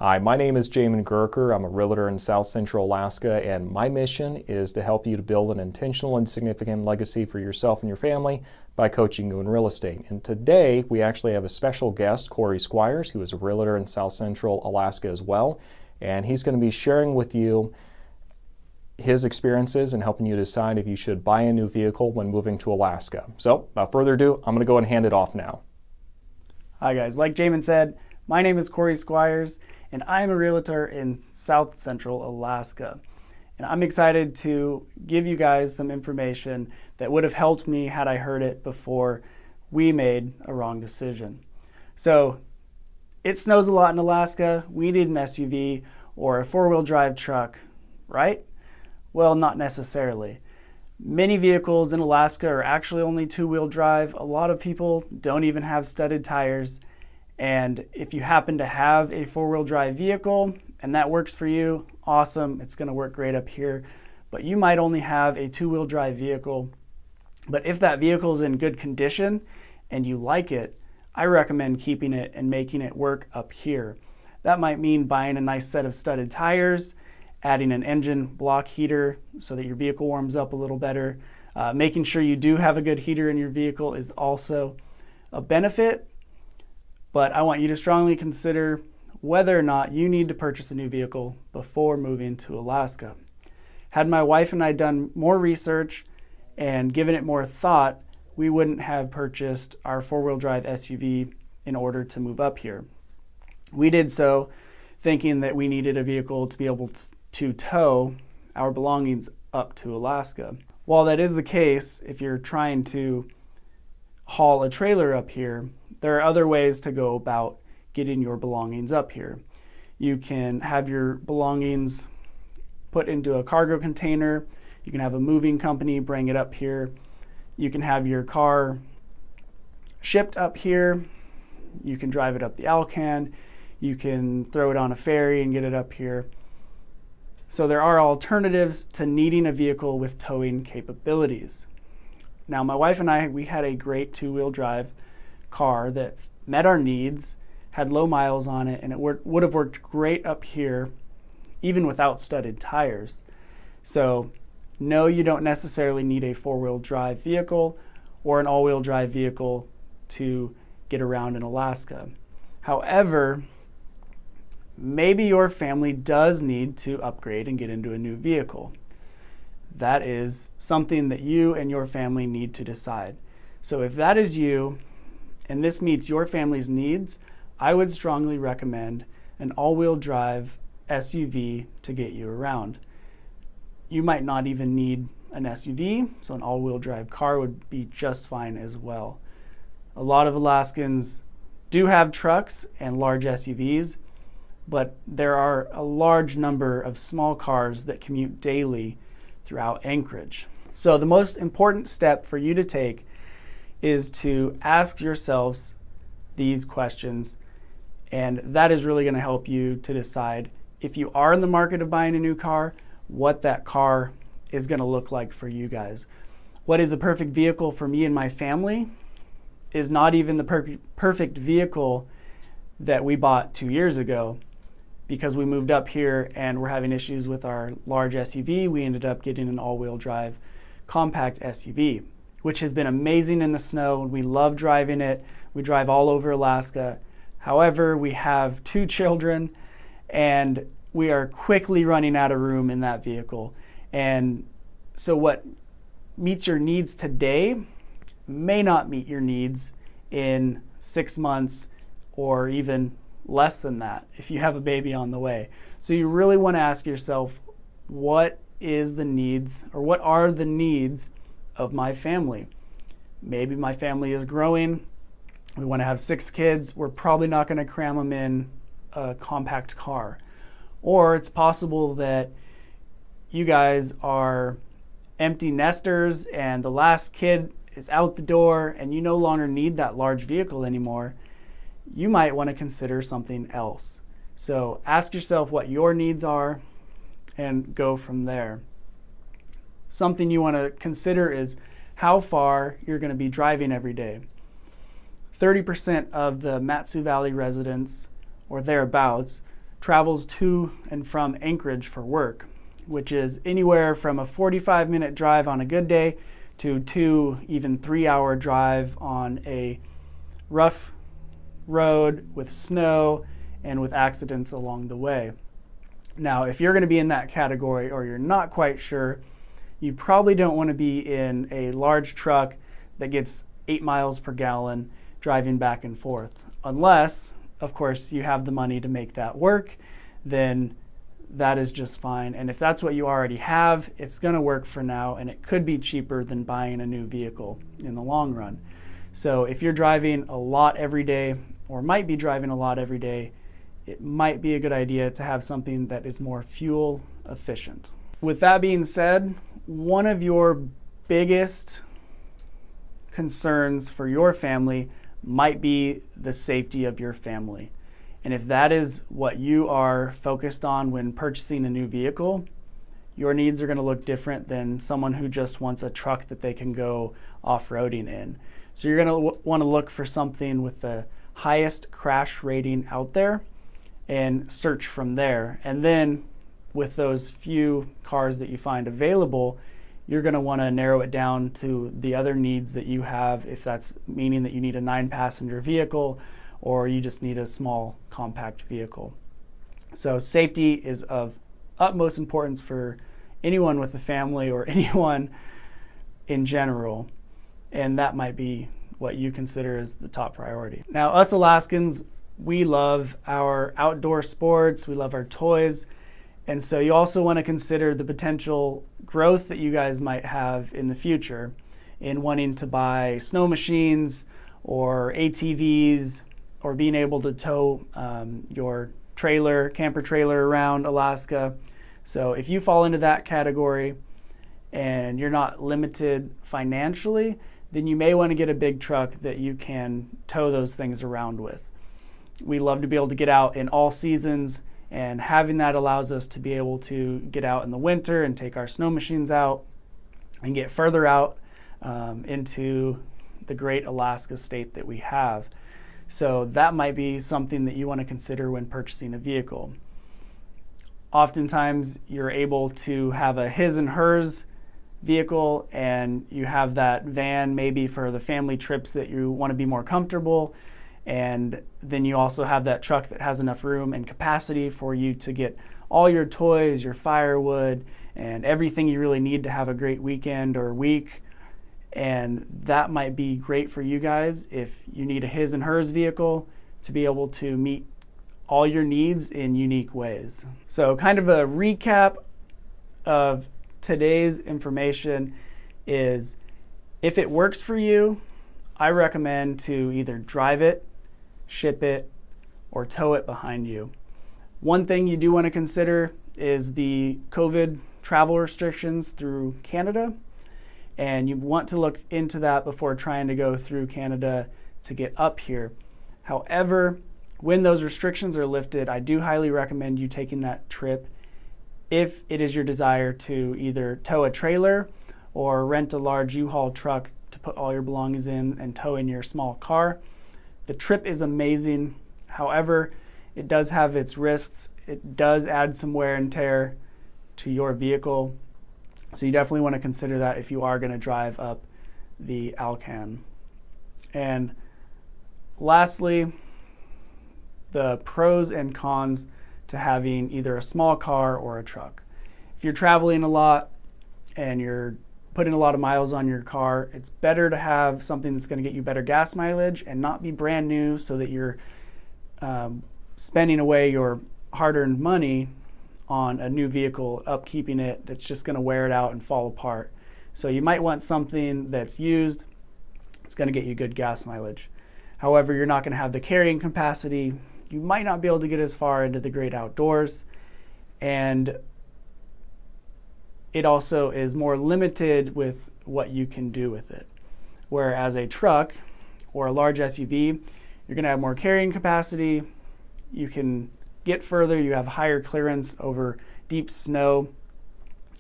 Hi, my name is Jamin Goecker. I'm a realtor in Southcentral, Alaska, and my mission is to help you to build an intentional and significant legacy for yourself and your family by coaching you in real estate. And today, we actually have a special guest, Cory Squires, who is a realtor in Southcentral, Alaska as well. And he's going to be sharing with you his experiences and helping you decide if you should buy a new vehicle when moving to Alaska. So, without further ado, I'm going to go and hand it off now. Hi guys, like Jamin said, my name is Cory Squires and I'm a realtor in Southcentral, Alaska. And I'm excited to give you guys some information that would have helped me had I heard it before we made a wrong decision. So, it snows a lot in Alaska. We need an SUV or a four-wheel drive truck, right? Well, not necessarily. Many vehicles in Alaska are actually only two-wheel drive. A lot of people don't even have studded tires. And if you happen to have a four-wheel drive vehicle and that works for you, awesome, it's gonna work great up here. But you might only have a two-wheel drive vehicle. But if that vehicle is in good condition and you like it, I recommend keeping it and making it work up here. That might mean buying a nice set of studded tires, adding an engine block heater so that your vehicle warms up a little better. Making sure you do have a good heater in your vehicle is also a benefit. But I want you to strongly consider whether or not you need to purchase a new vehicle before moving to Alaska. Had my wife and I done more research and given it more thought, we wouldn't have purchased our four-wheel drive SUV in order to move up here. We did so thinking that we needed a vehicle to be able to tow our belongings up to Alaska. While that is the case, if you're trying to haul a trailer up here, there are other ways to go about getting your belongings up here. You can have your belongings put into a cargo container. You can have a moving company bring it up here. You can have your car shipped up here. You can drive it up the Alaskan. You can throw it on a ferry and get it up here. So there are alternatives to needing a vehicle with towing capabilities. Now, my wife and I, we had a great two-wheel drive car that met our needs, had low miles on it, and it would have worked great up here, even without studded tires. So, no, you don't necessarily need a four-wheel drive vehicle or an all-wheel drive vehicle to get around in Alaska. However, maybe your family does need to upgrade and get into a new vehicle. That is something that you and your family need to decide. So if that is you, and this meets your family's needs, I would strongly recommend an all-wheel drive SUV to get you around. You might not even need an SUV, so an all-wheel drive car would be just fine as well. A lot of Alaskans do have trucks and large SUVs, but there are a large number of small cars that commute daily throughout Anchorage. So the most important step for you to take is to ask yourselves these questions, and that is really going to help you to decide if you are in the market of buying a new car, what that car is going to look like for you guys. What is a perfect vehicle for me and my family is not even the perfect vehicle that we bought 2 years ago. Because we moved up here and we're having issues with our large SUV, we ended up getting an all-wheel drive compact SUV, which has been amazing in the snow. We love driving it. We drive all over Alaska. However, we have 2 children and we are quickly running out of room in that vehicle. And so what meets your needs today may not meet your needs in 6 months or even less than that if you have a baby on the way. So you really want to ask yourself, what is the needs, or what are the needs of my family? Maybe my family is growing. We want to have 6 kids. We're probably not going to cram them in a compact car. Or it's possible that you guys are empty nesters and the last kid is out the door and you no longer need that large vehicle anymore. You might want to consider something else. So ask yourself what your needs are and go from there. Something you want to consider is how far you're going to be driving every day. 30% of the Mat-Su Valley residents, or thereabouts, travels to and from Anchorage for work, which is anywhere from a 45-minute drive on a good day to 2, even 3-hour drive on a rough road with snow and with accidents along the way. Now, if you're going to be in that category or you're not quite sure, you probably don't want to be in a large truck that gets 8 miles per gallon driving back and forth. Unless, of course, you have the money to make that work, then that is just fine. And if that's what you already have, it's going to work for now, and it could be cheaper than buying a new vehicle in the long run. So if you're driving a lot every day, or might be driving a lot every day, it might be a good idea to have something that is more fuel efficient. With that being said, one of your biggest concerns for your family might be the safety of your family. And if that is what you are focused on when purchasing a new vehicle, your needs are going to look different than someone who just wants a truck that they can go off-roading in. So you're going to want to look for something with the highest crash rating out there and search from there. And then with those few cars that you find available, you're going to want to narrow it down to the other needs that you have, if that's meaning that you need a 9-passenger vehicle or you just need a small compact vehicle. So safety is of utmost importance for anyone with a family or anyone in general, and that might be what you consider as the top priority. Now, us Alaskans, we love our outdoor sports, we love our toys, and so you also want to consider the potential growth that you guys might have in the future in wanting to buy snow machines or ATVs or being able to tow your camper trailer around Alaska. So if you fall into that category and you're not limited financially, then you may want to get a big truck that you can tow those things around with. We love to be able to get out in all seasons, and having that allows us to be able to get out in the winter and take our snow machines out and get further out into the great Alaska state that we have. So that might be something that you want to consider when purchasing a vehicle. Oftentimes you're able to have a his and hers vehicle, and you have that van maybe for the family trips that you want to be more comfortable, and then you also have that truck that has enough room and capacity for you to get all your toys, your firewood, and everything you really need to have a great weekend or week. And that might be great for you guys if you need a his and hers vehicle to be able to meet all your needs in unique ways. So kind of a recap of today's information is, if it works for you, I recommend to either drive it, ship it, or tow it behind you. One thing you do want to consider is the COVID travel restrictions through Canada, and you want to look into that before trying to go through Canada to get up here. However, when those restrictions are lifted, I do highly recommend you taking that trip if it is your desire to either tow a trailer or rent a large U-Haul truck to put all your belongings in and tow in your small car. The trip is amazing. However, it does have its risks. It does add some wear and tear to your vehicle. So you definitely want to consider that if you are going to drive up the Alaskan. And lastly, the pros and cons to having either a small car or a truck. If you're traveling a lot and you're putting a lot of miles on your car, it's better to have something that's going to get you better gas mileage and not be brand new, so that you're spending away your hard-earned money on a new vehicle, upkeeping it, that's just going to wear it out and fall apart. So you might want something that's used, it's going to get you good gas mileage. However, you're not going to have the carrying capacity. You might not be able to get as far into the great outdoors, and it also is more limited with what you can do with it. Whereas a truck or a large SUV, you're going to have more carrying capacity, you can get further, you have higher clearance over deep snow.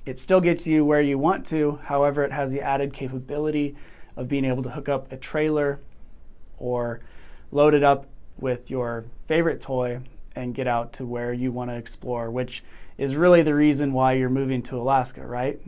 It still gets you where you want to, however, it has the added capability of being able to hook up a trailer or load it up with your favorite toy and get out to where you want to explore, which is really the reason why you're moving to Alaska, right?